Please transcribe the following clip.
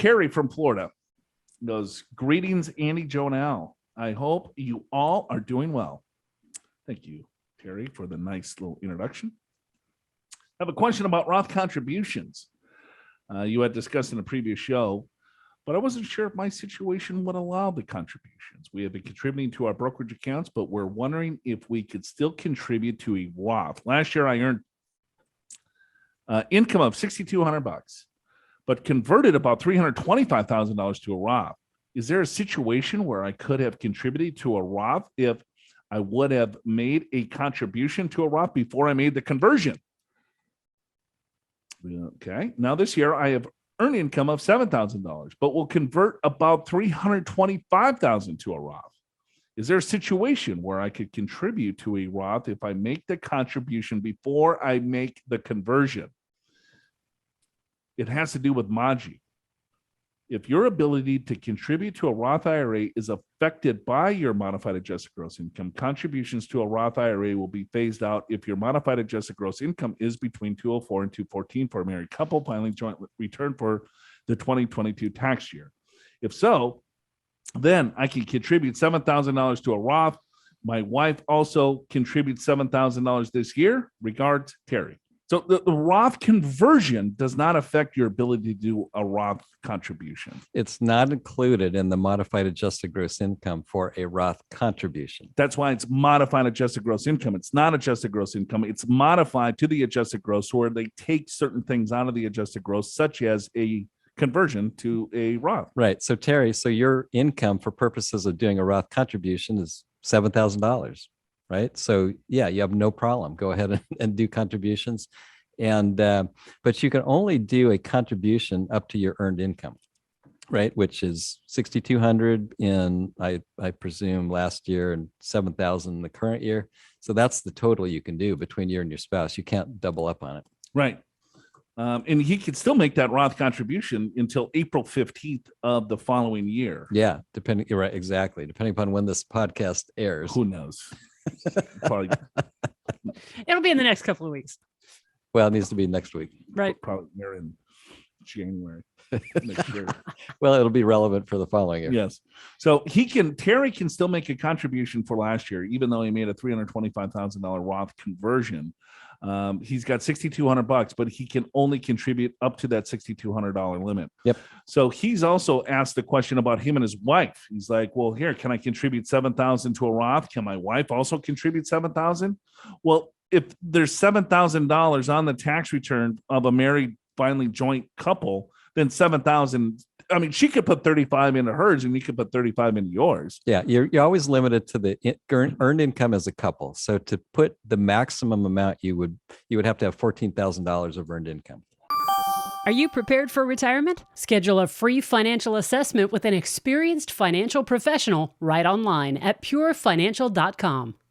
Terry from Florida goes, greetings, Andi, Joe, and Al. I hope you all are doing well. Thank you, Terry, for the nice little introduction. I have a question about Roth contributions. You had discussed in a previous show, but I wasn't sure if my situation would allow the contributions. We have been contributing to our brokerage accounts, but we're wondering if we could still contribute to a Roth. Last year, I earned income of $6,200, but converted about $325,000 to a Roth. Is there a situation where I could have contributed to a Roth if I would have made a contribution to a Roth before I made the conversion? Okay. Now this year I have earned income of $7,000, but will convert about $325,000 to a Roth. Is there a situation where I could contribute to a Roth if I make the contribution before I make the conversion? It has to do with MAGI. If your ability to contribute to a Roth IRA is affected by your modified adjusted gross income, contributions to a Roth IRA will be phased out if your modified adjusted gross income is between 204 and 214 for a married couple filing joint return for the 2022 tax year. If so, then I can contribute $7,000 to a Roth. My wife also contributes $7,000 this year. Regards, Terry. So the Roth conversion does not affect your ability to do a Roth contribution. It's not included in the modified adjusted gross income for a Roth contribution. That's why it's modified adjusted gross income. It's not adjusted gross income. It's modified to the adjusted gross, where they take certain things out of the adjusted gross, such as a conversion to a Roth. Right. So Terry, so your income for purposes of doing a Roth contribution is $7,000. Right. So, yeah, you have no problem. Go ahead and do contributions. And but you can only do a contribution up to your earned income. Right. Which is $6,200 in, I presume, last year and $7,000 the current year. So that's the total you can do between you and your spouse. You can't double up on it. Right. And he could still make that Roth contribution until April 15th of the following year. Yeah. Depending. You're right. Exactly. Depending upon when this podcast airs. Who knows? Probably. It'll be in the next couple of weeks. Well, it needs to be next week. Right. Probably there in January next year. Well, it'll be relevant for the following year. Yes. So Terry can still make a contribution for last year, even though he made a $325,000 Roth conversion. He's got $6,200, but he can only contribute up to that $6,200 limit. Yep. So he's also asked the question about him and his wife. He's like, well, here, can I contribute $7,000 to a Roth? Can my wife also contribute $7,000? Well, if there's $7,000 on the tax return of a married filing joint couple, then $7,000. I mean, she could put 35 into hers and you could put 35 into yours. Yeah, you're always limited to the earned income as a couple. So to put the maximum amount, you would have to have $14,000 of earned income. Are you prepared for retirement? Schedule a free financial assessment with an experienced financial professional right online at purefinancial.com.